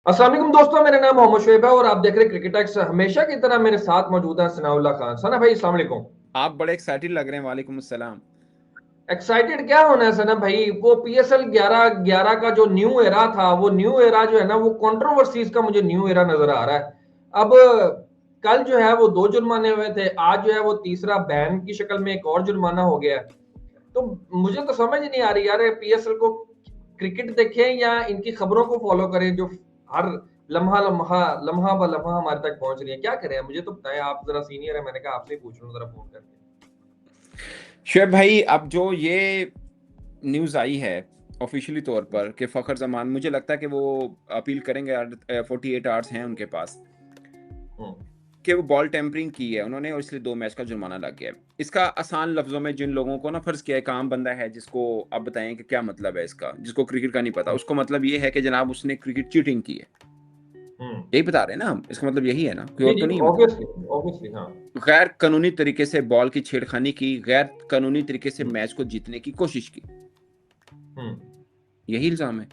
अस्सलाम वालेकुम दोस्तों, मेरा नाम मोहम्मद शोएब है और आप देख रहे हैं क्रिकेट एक्स। हमेशा की तरह मेरे साथ मौजूद है सनाउल्लाह खान। सना भाई, अस्सलाम वालेकुम। आप बड़े एक्साइटेड लग रहे हैं। वालेकुम अस्सलाम। एक्साइटेड क्या होना है सना भाई, वो पीएसएल 11-11 का जो न्यू एरा था, वो न्यू एरा जो है ना, वो कंट्रोवर्सीज का मुझे न्यू एरा नजर आ रहा है। अब कल जो है वो दो जुर्माने हुए थे, आज जो है वो तीसरा बैन की शक्ल में एक और जुर्माना हो गया है। तो मुझे तो समझ ही नहीं आ रही यार, पीएसएल को क्रिकेट देखें या इनकी खबरों को फॉलो करें जो हर लम्हा लम्हा लम्हा ब लम्हा हमारे तक पहुंच रही है। क्या करें, मुझे तो बताएं, आप जरा सीनियर है, मैंने कहा आपसे ही पूछ लूं जरा फोन करके। शुएब भाई, अब जो ये न्यूज़ आई है ऑफिशियली तौर पर कि फ़खर ज़मान, मुझे लगता है कि वो अपील करेंगे। 48 आवर्स हैं उनके पास हम्म। कि वो बॉल टेम्परिंग की है उन्होंने और इसलिए 2 मैच का जुर्माना लग गया है। इसका आसान लफ्ज़ों में जिन लोगों को ना फ़र्ज़ किया, एक आम बंदा है जिसको आप बताएं कि क्या मतलब है इसका, जिसको क्रिकेट का नहीं पता, उसको मतलब ये है कि जनाब उसने क्रिकेट चीटिंग की है। हम्म। यही बता रहे हैं ना हम, इसका मतलब यही है ना, कोई जी और जी, तो नहीं है मतलब। ऑब्वियसली ऑब्वियसली, हाँ। गैर कानूनी तरीके से बॉल की छेड़खानी की, गैर कानूनी तरीके से हम्म। मैच को जीतने की कोशिश की, हम्म। यही इल्ज़ाम है।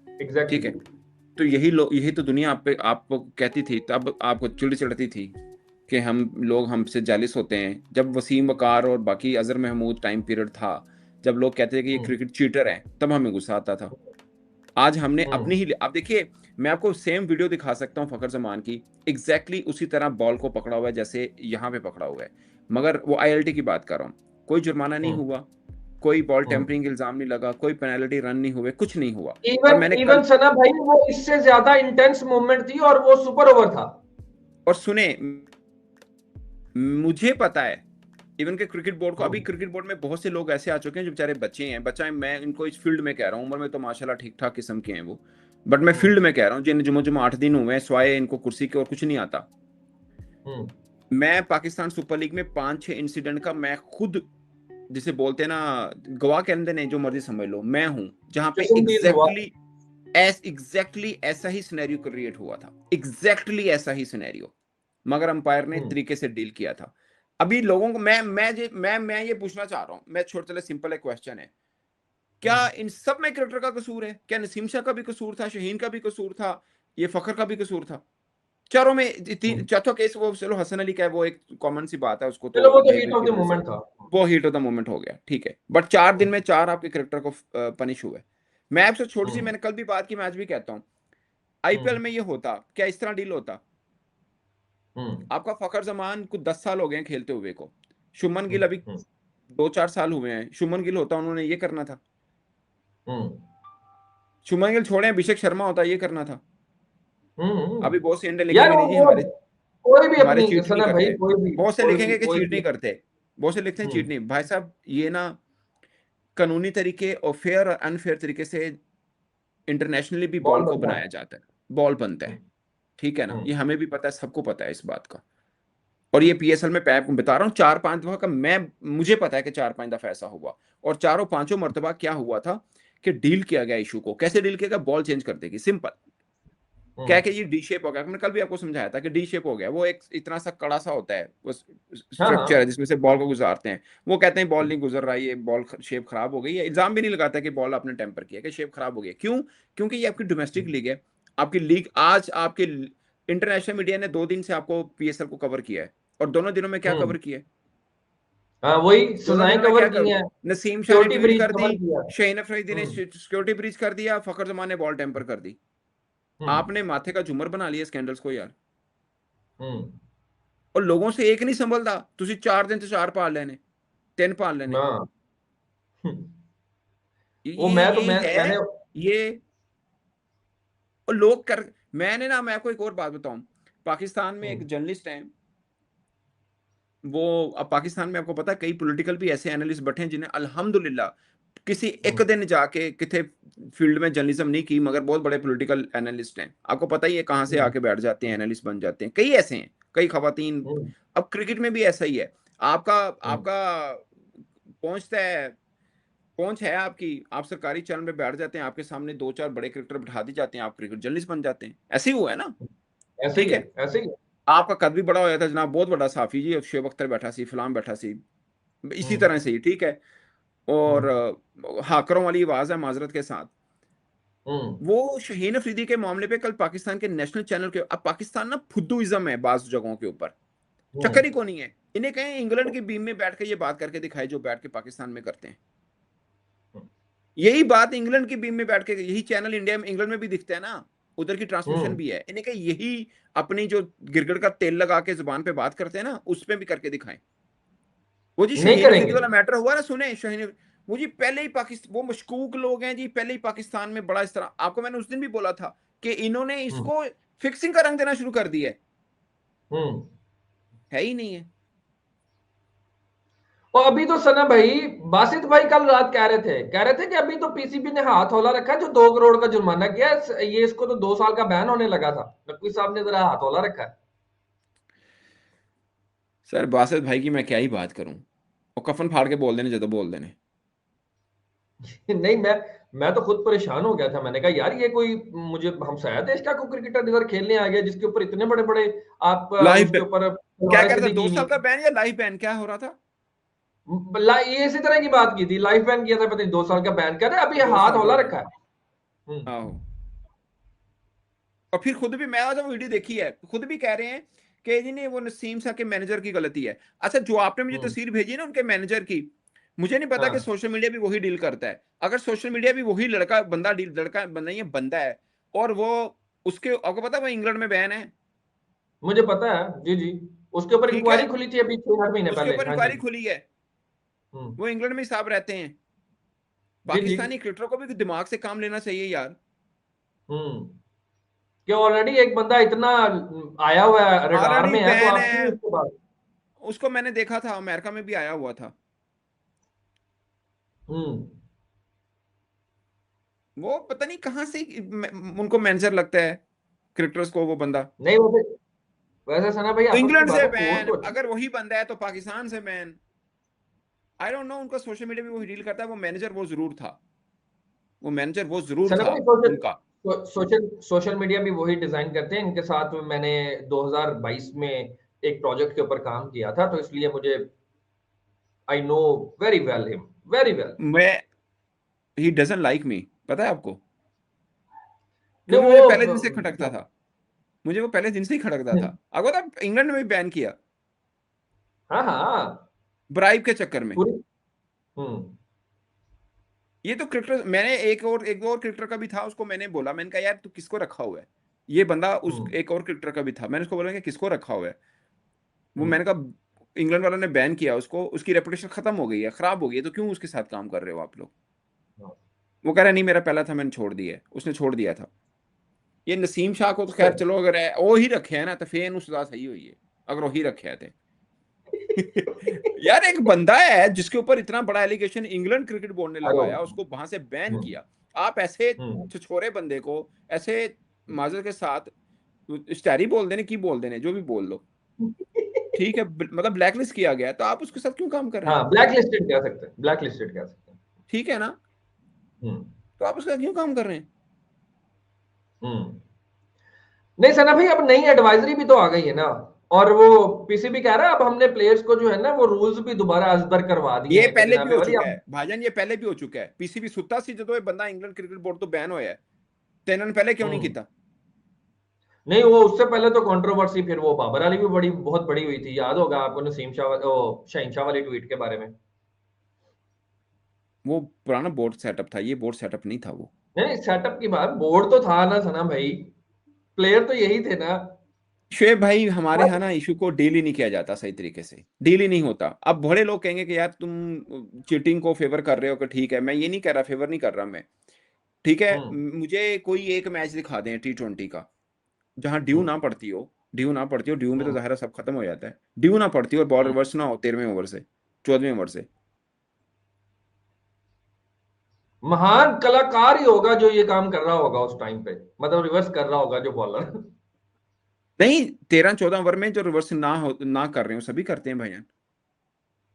ठीक है, एग्जैक्टली। तो यही तो दुनिया आप पे आपको कहती थी, तब आपको चिढ़ चढ़ती थी कि हम लोग हमसे जालिस होते हैं। जब वसीम वकार और बाकी अजहर महमूद टाइम पीरियड था, जब लोग कहते थे कि ये हम्म। क्रिकेट चीटर हैं, तब हमें गुस्सा आता था। आज हमने हम्म। अपनी ही, आप देखिए, मैं आपको सेम वीडियो दिखा सकता हूँ फ़खर ज़मान की, एग्जैक्टली उसी तरह बॉल को पकड़ा हुआ है जैसे यहाँ पे पकड़ा हुआ है, मगर वो आईएलटी की बात कर रहा हूँ। कोई जुर्माना नहीं हम्म। हुआ, कोई बॉल हम्म। टेम्परिंग इल्ज़ाम नहीं लगा, कोई पेनल्टी रन नहीं हुए, कुछ नहीं हुआ। और इवन मैंने इवन कल, सना भाई, वो इससे ज्यादा इंटेंस मूवमेंट थी और वो सुपर ओवर था। और सुने, मुझे पता है इवन के क्रिकेट बोर्ड को, अभी हम्म। क्रिकेट बोर्ड में बहुत से लोग ऐसे आ चुके हैं जो बेचारे बच्चे हैं, बच्चा है, मैं इनको इस फील्ड में कह रहा हूँ, उम्र में तो माशाल्लाह ठीक ठाक किस्म के हैं वो, बट मैं हम्म। फील्ड में कह रहा हूँ, जिन जुम्मो जुम्मो 8 दिन हुए हैं स्वाए इनको कुर्सी के और कुछ नहीं आता। हम्म। मैं पाकिस्तान सुपर लीग में 5-6 इंसिडेंट का मैं खुद, जिसे बोलते हैं ना, गवाह कहते हैं, जो मर्जी समझ लो, मैं हूं जहां पे चश्मदीद हुआ। एग्जैक्टली ऐसा ही सिनेरियो क्रिएट हुआ था, एग्जैक्टली ऐसा ही सिनेरियो, मगर अंपायर ने हम्म। तरीके से डील किया था। अभी लोगों को मैं ये पूछना चाह रहा हूं, मैं छोटे चले सिंपल एक क्वेश्चन है, क्या हम्म। इन सब में क्रिकेटर का कसूर है? क्या नसीम शाह का भी कसूर था, शहीन का भी कसूर था, ये फखर का भी कसूर था? चारों में हम्म। चौथा केस वो चलो हसन अली का है, वो एक कॉमन सी बात है, उसको तो चलो, वो तो हीट बिहेवियर ऑफ की द वजह से मोमेंट था। वो हीट ऑफ द मोमेंट हो गया, ठीक है, बट 4 दिन हम्म। में 4 आपके करेक्टर को पनिश हुए। मैं आपसे छोटी सी, हम्म। मैंने कल भी बात की, मैं आज भी कहता हूँ, हम्म। आईपीएल में ये होता क्या, इस तरह डील होता? हम्म। आपका फखर जमान को 10 साल हो गए हैं खेलते हुए को, शुभमन गिल हम्म। अभी हम्म। 2-4 साल हुए हैं, शुभमन गिल होता उन्होंने ये करना था। हम्म। शुभमन गिल छोड़े, अभिषेक शर्मा होता ये करना था। अभी बहुत से इंडिया यार लिखेंगे नहीं जी, वो हमारे कोई भी हमारे अपनी चीट नहीं सना भाई, करते। कोई भी बहुत से कोई भी लिखेंगे कि कोई चीट भी। नहीं करते, बहुत से लिखते हैं चीट हम्म। नहीं। भाई साहब, ये ना कानूनी तरीके और फेयर और अनफेयर तरीके से इंटरनेशनली भी बॉल बॉल को बनता है। बनाया जाता है, बॉल बनता हम्म। है। ठीक है ना, हम्म। ये हमें भी पता है, सबको पता है इस बात का। और ये पीएसएल में पैप बता रहा हूँ, 4-5 दफा का मैं, मुझे पता है कि 4-5 दफा ऐसा हुआ, और चारों पांचों मर्तबा क्या हुआ था कि डील किया गया इशू को। कैसे डील किया गया? बॉल चेंज कर देगी, सिंपल। क्या है हम्म। कि ये डी शेप हो गया, मैंने कल भी आपको समझाया था कि डी शेप हो गया, वो एक इतना सा कड़ा सा होता है, वो हाँ स्ट्रक्चर है हाँ। जिसमें से बॉल को गुजारते हैं। वो कहते हैं बॉल नहीं गुजर रहा, ये बॉल शेप खराब हो गई है। इल्जाम भी नहीं लगाता कि बॉल आपने टेम्पर किया, कि शेप खराब हो गई है। क्यों? क्योंकि ये आपकी डोमेस्टिक लीग है। आपकी लीग आज आपके इंटरनेशनल मीडिया ने 2 दिन से आपको पीएसएल को कवर किया है, और दोनों दिनों में क्या हम्म। कवर किया है? हाँ, वही दोनों सजाएं दिनों में कवर क्या की कर, हैं। नसीम शाह ने सिक्योरिटी ट्वीट ब्रीच कर दी, कवर किया। शाहीन अफरीदी ने हम्म। सिक्योरिटी ब्रीच कर दिया, फखर जमान ने बॉल टेम्पर कर दी। हम्म। आपने माथे का झूमर बना लिया स्कैंडल्स को यार। हम्म। और लोगों से एक नहीं संभलता, तुसी 4 दिन तो 4 पाल लेने, 3 पाल लेने। हाँ। वो ये मैं तो ये मैंने। है ये। और लोग कर, मैंने ना, मैं आपको एक और बात बताऊं, पाकिस्तान में एक हम्म। जर्नलिस्ट है, वो, अब पाकिस्तान में आपको पता है कई पॉलिटिकल भी ऐसे एनालिस्ट बैठे हैं जिन्हें अल्हम्दुलिल्लाह किसी एक हम्म। दिन जाके किथे फील्ड में जर्नलिज्म नहीं की, मगर बहुत बड़े पॉलिटिकल एनालिस्ट हैं। आपको पता ही है कहाँ से हम्म। आके बैठ जाते हैं, एनालिस्ट बन जाते हैं, कई ऐसे हैं, कई खवातीन। हम्म। अब क्रिकेट में भी ऐसा ही है। आपका हम्म। आपका पहुंचता है, पहुंच है आपकी, आप सरकारी चैनल में बैठ जाते हैं, आपके सामने 2-4 बड़े क्रिकेटर बिठा दी जाते हैं, आप क्रिकेट जर्नलिस्ट बन जाते हैं। ऐसे ही हुआ है ना? ऐसे ही ठीक है, है, ऐसे ही है। आपका कद भी बड़ा हो जाता है जनाब, बहुत बड़ा साफी जी, शेब अख्तर बैठा सी, फलाम बैठा सी, इसी हम्म। तरह से ही, ठीक है। और हम्म। हाकरों वाली आवाज है, माजरत के साथ। वो शहीन अफरीदी के मामले पे कल पाकिस्तान के नेशनल चैनल के, अब पाकिस्तान ना फुद्दूइज्म है बाज जगहों के ऊपर, चक्कर ही को नहीं है। इन्हें कहें इंग्लैंड की बीम में बैठ के ये बात करके दिखाए जो बैठ के पाकिस्तान में करते हैं। यही बात इंग्लैंड की बीम में बैठ के, यही चैनल इंडिया में इंग्लैंड में भी दिखता है ना, उधर की ट्रांसमिशन भी है। इन्हें कहें यही अपनी जो गिरगिट का तेल लगा के जुबान पे बात करते हैं ना, उस पे भी करके दिखाएं। वो जी नहीं शहीन अफरीदी करेंगे। वाला मैटर हुआ ना, सुने शहीन, वो जी पहले ही पाकिस्तान, वो मशकूक लोग हैं जी, पहले ही पाकिस्तान में बड़ा इस तरह, आपको मैंने उस दिन भी बोला था कि इन्होंने इसको फिक्सिंग का रंग देना शुरू कर दिया है ही नहीं है। और अभी तो सना भाई, बासित भाई कल रात कह रहे थे कि अभी तो पीसीबी ने हाथ हौला रखा है, जो 2 करोड़ का जुर्माना किया है, ये इसको तो 2 साल का बैन होने लगा था। नकवी साहब ने जरा हाथ हौला रखा है। सर बासित भाई की मैं क्या ही बात करूं, और कफन फाड़ के बोल देने, जब बोल देने। नहीं, मैं तो खुद परेशान हो गया था। मैंने कहा यार, ये कोई मुझे हमसाया देश का कोई क्रिकेटर इधर खेलने आ गया जिसके ऊपर इतने बड़े बड़े आप लाइव उसके ऊपर क्या तलवारें कर रहा था, सीधी 2 की साल हुई। का बैन या लाइव बैन, क्या हो रहा था? ये इसी तरह की बात की थी, लाइफ बैन किया था, पता नहीं 2 साल का बैन कर रहे, अभी 2 साल हाथ का हौला बैन, रखा है। हम्म। आहो। और फिर खुद भी, मैं जब वीडियो देखी है, खुद भी कह रहे हैं कि जी नहीं, वो नसीम साहब के मैनेजर की गलती है। अच्छा, जो आपने मुझे हम्म। तस्वीर भेजी है ना उनके मैनेजर की, मुझे नहीं पता कि हाँ, सोशल मीडिया भी वही डील करता है। अगर सोशल मीडिया भी वही लड़का बंदा डील, लड़का बंदा ये बंदा है, और वो उसके, आपको पता है वो इंग्लैंड में बैन है। मुझे पता है जी जी। उसके ऊपर ठीक है, इंक्वायरी खुली थी अभी 6-8 महीने उसके पहले। ऊपर हाँ जी। इंक्वायरी खुली है। हम्म। वो इंग्लैंड में साहब रहते हैं। जी जी। पाकिस्तानी क्रिकेटरों को भी दिमाग से काम लेना चाहिए यार। हम्म। कि ऑलरेडी एक बंदा इतना आया हुआ है, रडार ऑलरेडी में है, तो बैन आप क्यों है, उसके बाद। उसको मैंने देखा था, अमेरिका में भी आया हुआ था। हम्म। वो पता नहीं कहां से उनको मैनेजर लगता है क्रिकेटर्स को वो बंदा। नहीं, वैसे सना भाई तो आपस की इंग्लैंड बात से है, कोर्ट बैन, तो अच्छी। अगर वही बंदा है तो पाकिस्तान से बैन। आई डोंट नो, उनका सोशल मीडिया में वो डील करता है, वो मैनेजर वो जरूर था, वो मैनेजर वो जरूर सना था भाई, सोशल उनका। सोशल सोशल मीडिया भी वही डिजाइन करते हैं। इनके साथ मैंने 2022 में एक प्रोजेक्ट के ऊपर काम किया था, तो इसलिए मुझे I know very well him, very well. मैं, ही डजंट लाइक मी, पता है आपको, नहीं क्योंकि मुझे पहले दिन से खटकता वो, था, मुझे वो पहले दिन से ही खटकता था। आपको पता इंग्लैंड में भी बैन किया हाँ हाँ, ब्राइब के चक्कर में। पूरी। हम्म। ये तो क्रिकेटर, मैंने एक और क्रिकेटर का भी था, उसको मैंने बोला, मैंने कहा यार तू किसको रखा हुआ है, ये बंदा उस हम्म। एक और क्रिकेटर का भी था, मैंने उसको बोला कि किसको रखा हुआ है। वो हम्म। मैंने कहा इंग्लैंड वालों ने बैन किया उसको, उसकी रेपुटेशन खत्म हो गई है, खराब हो गई है, तो क्यों उसके साथ काम कर रहे हो आप लोग? हाँ। वो कह रहा नहीं मेरा पहला था, मैंने छोड़ दिया है, उसने छोड़ दिया था। ये नसीम शाह को तो खैर सही। चलो, अगर है वो ही रखे है ना तो फेन उस सजा सही हुई है, अगर वो ही रखे है थे। यार एक बंदा है जिसके ऊपर इतना बड़ा एलिगेशन इंग्लैंड क्रिकेट बोर्ड ने आयो। लगाया, उसको वहां से बैन हम्म। किया। आप ऐसे हम्म। छछोरे बंदे को ऐसे माजर के साथ स्टैरी बोल देने की, बोल देने जो भी बोल लो, ठीक है, मतलब ब्लैकलिस्ट किया गया, तो आप उसके साथ क्यों काम कर रहे हैं? हाँ, ब्लैक लिस्टेड कह सकते हैं, ब्लैक लिस्टेड कह सकते हैं। ठीक है ना, हम्म। तो आप उसके साथ क्यों काम कर रहे हैं? हम्म। नहीं सना भाई, अब नई एडवाइजरी भी तो आ गई है ना। और वो पीसीबी कह रहा है अब हमने प्लेयर्स को जो है ना वो रूल्स भी दोबारा अजबर करवा दिए ये हैं कि पहले भी जनाब हो वाली चुका अब। है भाईजान, ये पहले भी हो चुका है। पीसीबी सुत्ता सी जो बंदा इंग्लैंड क्रिकेट बोर्ड तो बैन होया है, तो इन्होंने पहले क्यों नहीं हम्म। किया? नहीं, वो उससे पहले तो कंट्रोवर्सी फिर वो बाबर अली भी बड़ी बहुत बड़ी हुई थी, याद होगा आपको नसीम शाह शाहीन शाह वाली ट्वीट के बारे में। वो पुराना बोर्ड सेटअप था, ये बोर्ड सेटअप नहीं था वो। नहीं, सेटअप की बात, बोर्ड तो था ना सना भाई, प्लेयर तो यही थे ना। शुएब भाई, हमारे यहाँ ना इशू को डील ही नहीं किया जाता सही तरीके से, डील ही नहीं होता। अब बड़े लोग कहेंगे कि यार तुम चीटिंग को फेवर कर रहे हो, कि ठीक है, मैं ये नहीं कह रहा, फेवर नहीं कर रहा मैं, ठीक है, हम्म। मुझे कोई एक मैच दिखा दें T20 का जहां ड्यू हम्म। ना पड़ती हो, ड्यू ना पड़ती हो, ड्यू में तो हम्म। ज़ाहिर है सब खत्म हो जाता है, ड्यू ना पड़ती हो और बॉल हम्म। रिवर्स ना हो 13वें ओवर से, 14वें ओवर से। महान कलाकार ही होगा जो ये काम कर रहा होगा उस टाइम पे, मतलब रिवर्स कर रहा होगा जो बॉलर। नहीं, 13-14 ओवर में जो रिवर्स ना कर रहे हो सभी करते हैं भैया।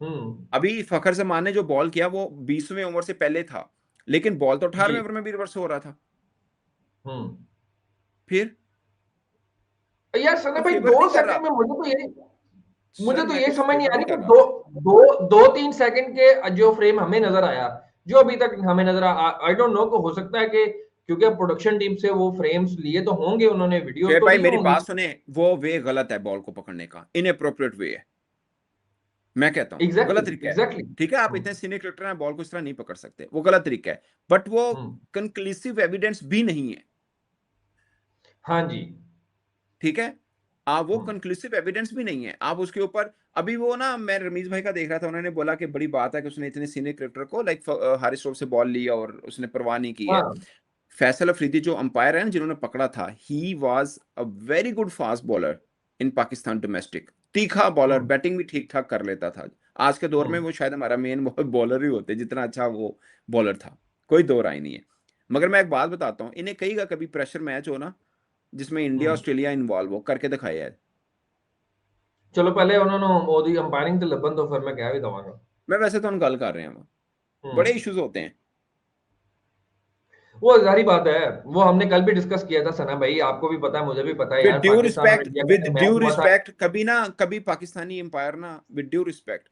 हम्म। अभी फखर जमान ने जो बॉल किया वो 20वें ओवर से पहले था, लेकिन बॉल तो 18वें जी। ओवर में भी रिवर्स हो रहा था। हम्म। फिर यार सना तो भाई, फेवर नहीं दो कर सेकंड रहा। में मुझे सर तो मैं ये कुछ समझ नहीं फेवर आ नहीं रही कि कर रहा। दो 2-3 सेकंड के जो फ्रेम हमें नजर आया, जो अभी तक हमें नजर आई डोंट नो, को हो सकता है कि क्योंकि अब प्रोडक्शन टीम से वो फ्रेम्स लिए तो होंगे उन्होंने, वीडियोस शेर तो भाई ली मेरी होंगी। बात सुने, वो वे गलत है बॉल को पकड़ने का, इनअप्रोप्रिएट वे है, मैं कहता हूँ गलत एग्जैक्टली तरीका है। एग्जैक्टली। ठीक है, आप इतने सीनियर क्रिकेटर हैं, बॉल को इस तरह नहीं पकड़ सकते, वो गलत तरीका है, बट वो कंक्लूसिव एविडेंस भी नहीं है। हाँ जी। ठीक है, आप वो हम्म, कंक्लूसिव एविडेंस भी नहीं है, आप उसके ऊपर अभी वो ना, मैं रमीज भाई का देख रहा था, उन्होंने बोला कि बड़ी बात है कि उसने इतने सीनियर क्रिकेटर को लाइक हारिस रऊफ से बॉल ली और उसने परवाह नहीं की है। हाँ। फैसल अफरीदी जो अंपायर है ना जिन्होंने पकड़ा था, he was a very good fast bowler in Pakistan domestic, तीखा बॉलर, हम्म, बैटिंग भी ठीक ठाक कर लेता था। आज के दौर में हम्म, वो शायद हमारा मेन बॉलर ही होते, जितना अच्छा वो बॉलर था, कोई दो राय नहीं है। मगर मैं एक बात बताता हूँ, इन्हें कहीं कभी प्रेशर मैच हो ना जिसमें इंडिया हम्म। ऑस्ट्रेलिया इन्वॉल्व हो, करके दिखाया है। चलो पहले उन्होंने ओदी अंपायरिंग तो लबन, तो फिर मैं कह भी दवांगा। मैं वैसे तो हम गल कर रहे हैं, बड़े हम्म। इश्यूज होते हैं। वो जारी बात है, वो हमने कल भी डिस्कस किया था सना भाई, आपको भी पता है मुझे भी पता है विद यार, ड्यू पाकिस्तान और रिस्पेक्ट, इंडिया का विद जो ड्यू मैच हुआ था। रिस्पेक्ट, कभी ना कभी पाकिस्तानी एम्पायर ना, विद ड्यू रिस्पेक्ट,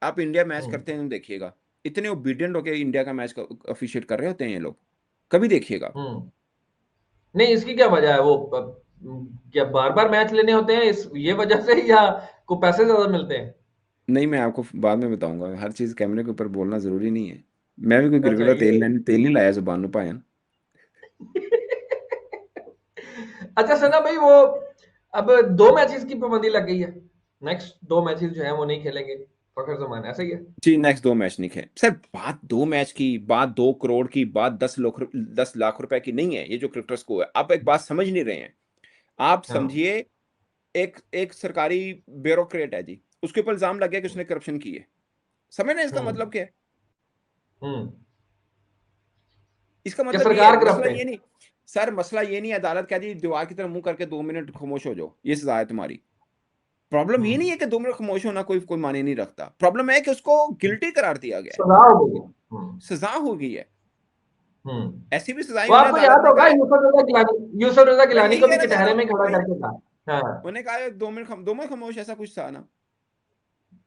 आप इंडिया मैच हम्म, करते हैं देखिएगा, इतने ओबीडियंट होके इंडिया का मैच ऑफिशिएट कर रहे होते हैं ये लोग, कभी देखिएगा। हम्म। नहीं, इसकी क्या वजह है? वो क्या बार बार मैच लेने होते हैं इस ये वजह से, या को पैसे ज्यादा मिलते हैं? नहीं, मैं आपको बाद में बताऊंगा, हर चीज कैमरे के ऊपर बोलना जरूरी नहीं है। मैं भी कोई अच्छा क्रिकेट का ये तेल नहीं लाया जुबान नु पाया। अच्छा सना भाई, वो अब 2 मैचेस की पाबंदी लग गई है, नेक्स्ट 2 मैचेस जो है वो नहीं खेलेंगे फखर जमान, ऐसा ही है? जी, नेक्स्ट 2 मैच नहीं खेले सर, बात 2 मैच की, बात 2 करोड़ की, बात 10 लाख रुपए की नहीं है, ये जो क्रिकेटर्स को है, आप एक बात समझ नहीं रहे हैं। आप हाँ। समझिए, एक एक सरकारी ब्यूरोक्रेट है जी, उसके ऊपर इल्जाम लग गया कि उसने करप्शन की है, समझ रहे हैं इसका हम्म, मतलब क्या है? हम्म। इसका क्या मतलब ये सरकार है, मसला करप्ट है? ये नहीं, सर मसला ये नहीं है, अदालत कह दी दीवार की तरफ मुंह करके 2 मिनट खामोश हो जाओ, ये सजा है तुम्हारी। प्रॉब्लम ये नहीं हम्म। है कि 2 मिनट खामोश होना कोई कोई माने नहीं रखता, प्रॉब्लम है कि उसको गिल्टी करार दिया गया है, सजा हो गई है। सजा हो गई है। हम्म। ऐसी भी सजाएं वो उन्हें आपको अदालत याद ने होगा कहा है। यूसुफ रजा मैं गिलानी यही को भी कहना चाह रहा कटहरे हूँ में खड़ा भाई, करके कहा। हाँ। उन्हें कहा 2 मिनट 2 मिनट खामोश, ऐसा कुछ था ना।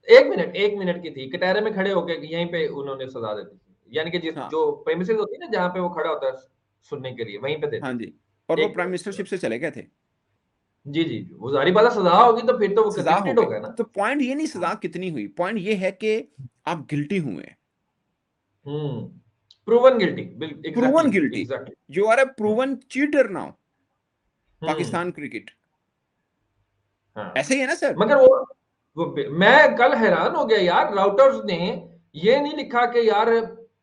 1 मिनट की थी, कटहरे में खड़े होके यहीं पे उन्होंने सजा देती थी, यानी कि जिस हाँ, जो प्रेमिसेस होती है ना जहाँ पे वो खड़ा होता है सुनने के लिए, वहीं पे हाँ देती जी, और थी। वो एक प्राइम मिनिस्टरशिप से चले गए थे, जी जी जी, वो जारी बात है, सजा होगी तो फिर तो वो सजा हो कन्विक्टेड हो गए। गया ना। तो पॉइंट ये नहीं सजा कितनी हुई, पॉइंट ये है कि आप गिल्टी हुए हैं, hmm. Proven guilty, proven exactly guilty, exactly. You are a proven cheater now, hmm. Pakistan cricket, हाँ। ऐसे ही है ना सर। मगर मैं कल हैरान हो गया यार, राउटर्स ने ये नहीं लिखा कि यार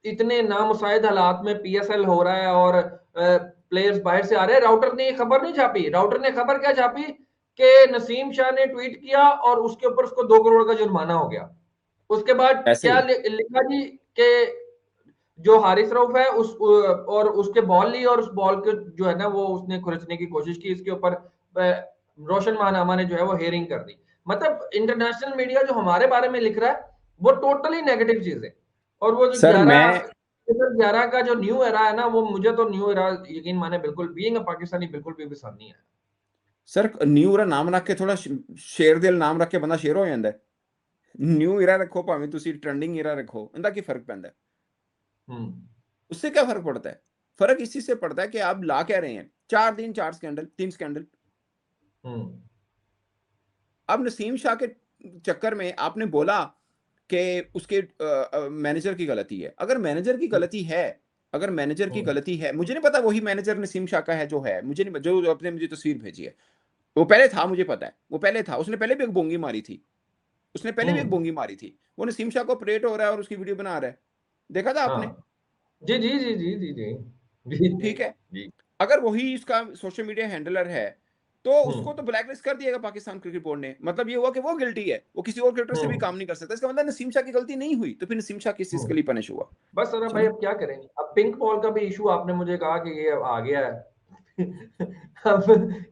इतने नामुसाइद हालात में पीएसएल हो रहा है और प्लेयर्स बाहर से आ रहे हैं, राउटर ने ये खबर नहीं छापी। राउटर ने खबर क्या छापी कि नसीम शाह ने ट्वीट किया और उसके ऊपर उसको 2 करोड़ का जुर्माना हो गया। उसके बाद ऐसे क्या ही लिखा जी कि जो हारिस रऊफ है उस और उसके बॉल ली और उस बॉल के जो है ना वो उसने खुरचने की कोशिश की, इसके ऊपर रोशन मानामा ने जो है वो हेयरिंग कर दी। मतलब इंटरनेशनल मीडिया जो हमारे बारे में लिख रहा है वो टोटली नेगेटिव चीज है। और वो जो सर, मैं 11 का जो न्यू एरा है ना, वो मुझे तो न्यू एरा यकीन माने बिल्कुल बीइंग अ पाकिस्तानी बिल्कुल भी पसंद नहीं है। सर न्यू ईरा नाम रख के थोड़ा शेर दिल नाम रख के बंदा शेर हो ਜਾਂਦਾ है। न्यू ईरा रखो भाਵੇਂ ਤੁਸੀਂ ट्रेंडिंग ईरा रखो, ਇਹਦਾ ਕੀ फर्क ਪੈਂਦਾ है? हम्म, उससे क्या फर्क पड़ता है? फर्क इसी से पड़ता है कि आप ला क्या रहे हैं, 4 दिन 4 स्कैंडल 3 स्कैंडल। हम्म, अब नसीम शाह के चक्कर में आपने बोला कि उसके मैनेजर की गलती है, अगर मैनेजर की गलती है, अगर मैनेजर की हम्म, गलती है, मुझे नहीं पता वही मैनेजर नसीम शाह का है जो है, मुझे नहीं, जो आपने मुझे तस्वीर भेजी है, वो पहले था, मुझे पता है वो पहले था, उसने पहले भी एक बोंगी मारी थी, उसने पहले भी एक हम्म। बोंगी मारी थी, वो नसीम शाह को ऑपरेट हो रहा है और उसकी वीडियो बना रहा है, देखा था आपने? हाँ। जी जी जी जी जी जी जी जी ठीक है, जी। अगर वही इसका सोशल मीडिया हैंडलर है, तो उसको हम्म, तो ब्लैकलिस्ट कर दिएगा पाकिस्तान क्रिकेट बोर्ड ने, मतलब ये हुआ कि वो गिल्टी है, वो किसी और क्रिकेटर से भी हम्म, काम नहीं कर सकता, इसका मतलब नसीम शाह की गलती नहीं हुई, तो फिर नसीम शाह किस चीज के हम्म। लिए पनिश हुआ? बस सना भाई चलो, अब क्या करें, अब पिंक बॉल का भी इशू आपने मुझे कहा कि ये आ गया है। अब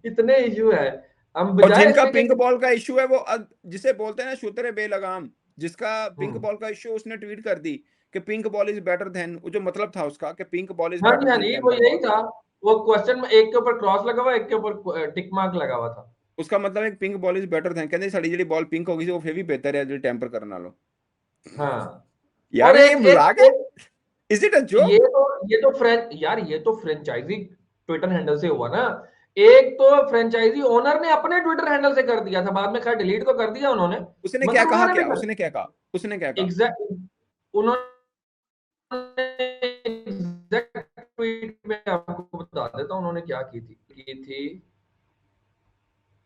इतने इशू है, हम और बजाय जिनका इसके पिंक कि बॉल का इशू है वो जिसे बोलते हैं ना शुतर बेलगाम, जिसका पिंक हम्म। बॉल का इशू, उसने ट्वीट कर दी कि pink ball is better than, वो जो मतलब था उसका कि पिंक बॉल इज बेटर हाँ देन जी, वो टेम्पर यही बॉल, था। वो क्वेश्चन में एक के ऊपर क्रॉस लगा हुआ, एक के ऊपर टिक मार्क लगा हुआ था। उसका मतलब एक pink ball is better than, कहते साड़ी जी बॉल पिंक होगी वो फिर भी बेहतर है जो टेम्पर करने वालों। हाँ। यार और ये एक एक, मजाक है, एक इज इट अ ये जोक? ये तो फ्रेंचाइजी ट्विटर हैंडल से हुआ ना। एक तो फ्रेंचाइजी ओनर ने अपने ट्विटर हैंडल से कर दिया था, बाद में खैर डिलीट तो कर दिया उन्होंने, उसने क्या मगर कहा, उन्होंने भी क्या कर उसने क्या कहा, उसने क्या कहा? एग्जैक्ट उन्होंने एग्जैक्ट ट्वीट में आपको बता देता हूं उन्होंने क्या की थी।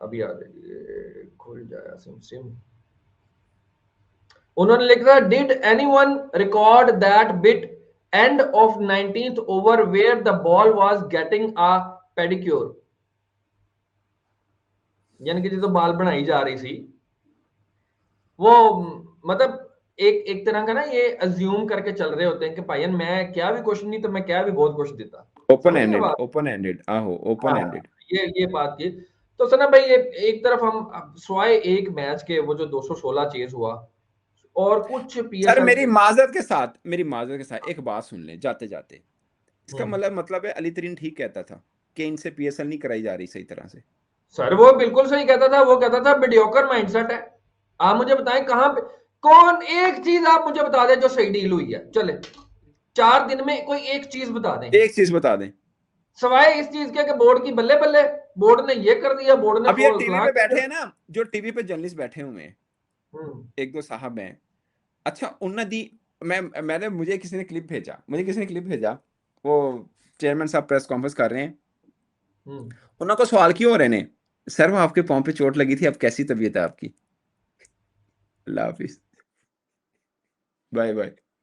अभी आ जाइए, खुल जाए सिम सिम। उन्होंने लिखा, did anyone record that bit end of 19th over where the ball was getting a pedicure. यानी कि जो बाल बनाई जा रही थी वो, मतलब एक तरह का ना ये अज्यूम करके चल रहे होते हैं कि भाई मैं क्या भी क्वेश्चन नहीं तो मैं क्या भी बहुत क्वेश्चन देता। ओपन समझ गए एंडेड, बात? ओपन एंडेड, आहो ओपन हाँ, एंडेड। ये बात की। तो सना भाई, ये एक तरफ हम स्वाय एक मैच के वो जो 216 चेज हुआ और कुछ सर पीएसएल मेरी माजरत के साथ, मेरी माजरत के साथ एक बात सुन लें जाते जाते। इसका मतलब है अली तरीन ठीक कहता था कि इनसे पीएसएल नहीं कराई जा रही सही तरह से। सर वो बिल्कुल सही कहता था, वो कहता था मीडियोकर माइंडसेट है। आप मुझे बताएं कहां पे, कौन एक चीज आप मुझे बता दें जो सही डील हुई है, चले 4 दिन में कोई एक चीज बता दें, एक चीज बता दें, सवाए इस चीज के कि बोर्ड की बल्ले बल्ले, बोर्ड ने ये कर दिया, बोर्ड ने अब ये टीवी फलां पे कर बैठे दिया। हैं ना, जो टीवी पे जर्नलिस्ट बैठे हुए हैं, हम्म, एक दो साहब हैं, अच्छा उन्होंने दी, मैंने मुझे किसी ने क्लिप भेजा, वो चेयरमैन साहब प्रेस कॉन्फ्रेंस कर रहे हैं, हम्म। उन्होंने को सवाल क्यों हो रहे ने, सर वो आपके पाँव पे चोट लगी थी, अब कैसी तबीयत है आपकी? अल्लाह हाफिज, बाय बाय।